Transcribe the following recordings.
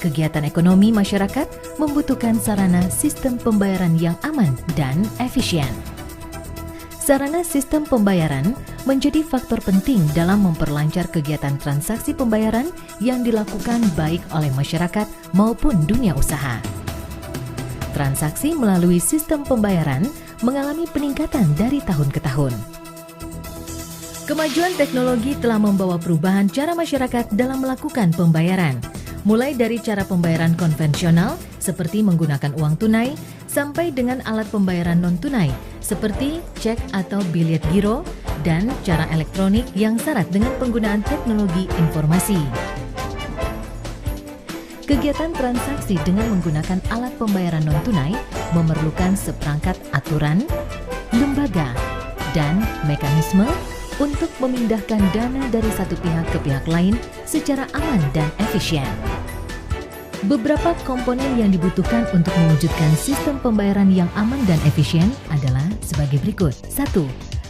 Kegiatan ekonomi masyarakat membutuhkan sarana sistem pembayaran yang aman dan efisien. Sarana sistem pembayaran menjadi faktor penting dalam memperlancar kegiatan transaksi pembayaran yang dilakukan baik oleh masyarakat maupun dunia usaha. Transaksi melalui sistem pembayaran mengalami peningkatan dari tahun ke tahun. Kemajuan teknologi telah membawa perubahan cara masyarakat dalam melakukan pembayaran, mulai dari cara pembayaran konvensional seperti menggunakan uang tunai sampai dengan alat pembayaran non-tunai seperti cek atau biliet giro dan cara elektronik yang syarat dengan penggunaan teknologi informasi. Kegiatan transaksi dengan menggunakan alat pembayaran non-tunai memerlukan seperangkat aturan, lembaga, dan mekanisme untuk memindahkan dana dari satu pihak ke pihak lain secara aman dan efisien. Beberapa komponen yang dibutuhkan untuk mewujudkan sistem pembayaran yang aman dan efisien adalah sebagai berikut. 1.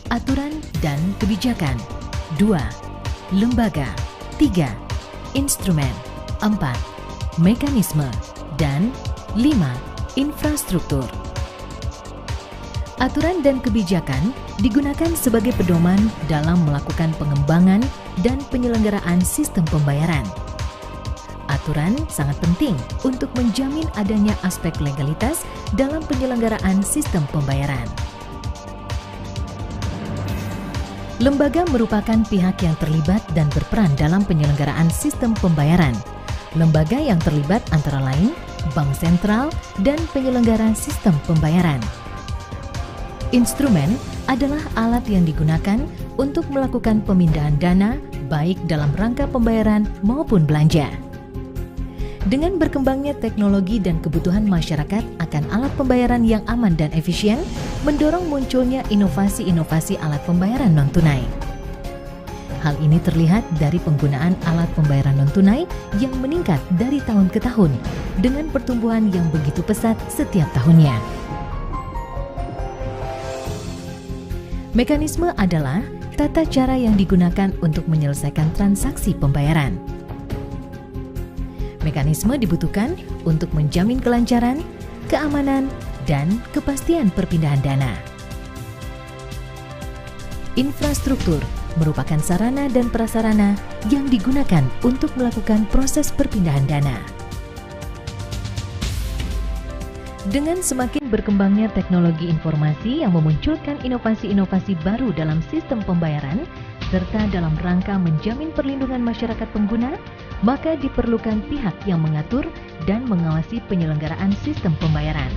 Aturan dan kebijakan. 2. Lembaga. 3. Instrumen. 4. Mekanisme. Dan 5. Infrastruktur. Aturan dan kebijakan digunakan sebagai pedoman dalam melakukan pengembangan dan penyelenggaraan sistem pembayaran. Aturan sangat penting untuk menjamin adanya aspek legalitas dalam penyelenggaraan sistem pembayaran. Lembaga merupakan pihak yang terlibat dan berperan dalam penyelenggaraan sistem pembayaran. Lembaga yang terlibat antara lain Bank Sentral dan penyelenggara sistem pembayaran. Instrumen adalah alat yang digunakan untuk melakukan pemindahan dana baik dalam rangka pembayaran maupun belanja. Dengan berkembangnya teknologi dan kebutuhan masyarakat akan alat pembayaran yang aman dan efisien, mendorong munculnya inovasi-inovasi alat pembayaran non-tunai. Hal ini terlihat dari penggunaan alat pembayaran non-tunai yang meningkat dari tahun ke tahun dengan pertumbuhan yang begitu pesat setiap tahunnya. Mekanisme adalah tata cara yang digunakan untuk menyelesaikan transaksi pembayaran. Mekanisme dibutuhkan untuk menjamin kelancaran, keamanan, dan kepastian perpindahan dana. Infrastruktur merupakan sarana dan prasarana yang digunakan untuk melakukan proses perpindahan dana. Dengan semakin berkembangnya teknologi informasi yang memunculkan inovasi-inovasi baru dalam sistem pembayaran, serta dalam rangka menjamin perlindungan masyarakat pengguna, maka diperlukan pihak yang mengatur dan mengawasi penyelenggaraan sistem pembayaran.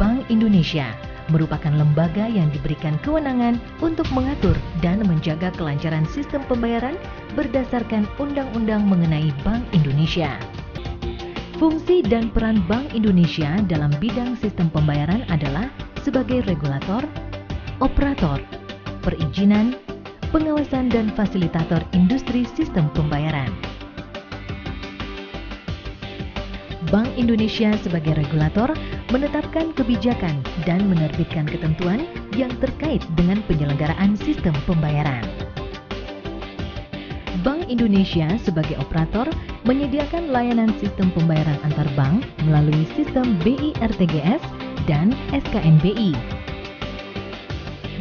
Bank Indonesia merupakan lembaga yang diberikan kewenangan untuk mengatur dan menjaga kelancaran sistem pembayaran berdasarkan Undang-Undang mengenai Bank Indonesia. Fungsi dan peran Bank Indonesia dalam bidang sistem pembayaran adalah sebagai regulator, operator, perizinan, pengawasan dan fasilitator industri sistem pembayaran. Bank Indonesia sebagai regulator menetapkan kebijakan dan menerbitkan ketentuan yang terkait dengan penyelenggaraan sistem pembayaran. Bank Indonesia sebagai operator menyediakan layanan sistem pembayaran antar bank melalui sistem BI RTGS dan SKN BI.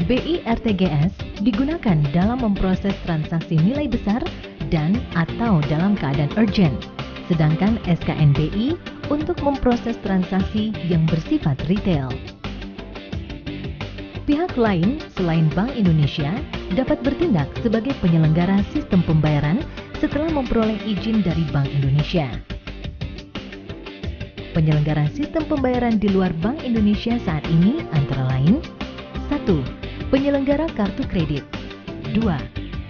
BI RTGS digunakan dalam memproses transaksi nilai besar dan atau dalam keadaan urgent, sedangkan SKN BI untuk memproses transaksi yang bersifat retail. Pihak lain selain Bank Indonesia dapat bertindak sebagai penyelenggara sistem pembayaran setelah memperoleh izin dari Bank Indonesia. Penyelenggara sistem pembayaran di luar Bank Indonesia saat ini antara lain 1. Penyelenggara kartu kredit. 2.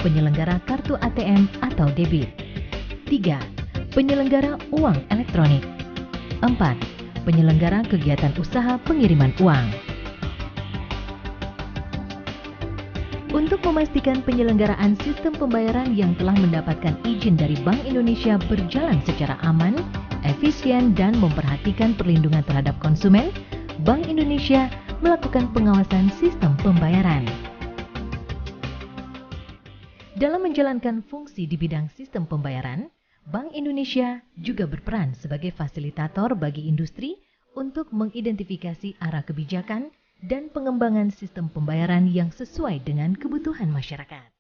Penyelenggara kartu ATM atau debit. 3. Penyelenggara uang elektronik. 4. Penyelenggara kegiatan usaha pengiriman uang. Untuk memastikan penyelenggaraan sistem pembayaran yang telah mendapatkan izin dari Bank Indonesia berjalan secara aman, efisien, dan memperhatikan perlindungan terhadap konsumen, Bank Indonesia melakukan pengawasan sistem pembayaran. Dalam menjalankan fungsi di bidang sistem pembayaran, Bank Indonesia juga berperan sebagai fasilitator bagi industri untuk mengidentifikasi arah kebijakan dan pengembangan sistem pembayaran yang sesuai dengan kebutuhan masyarakat.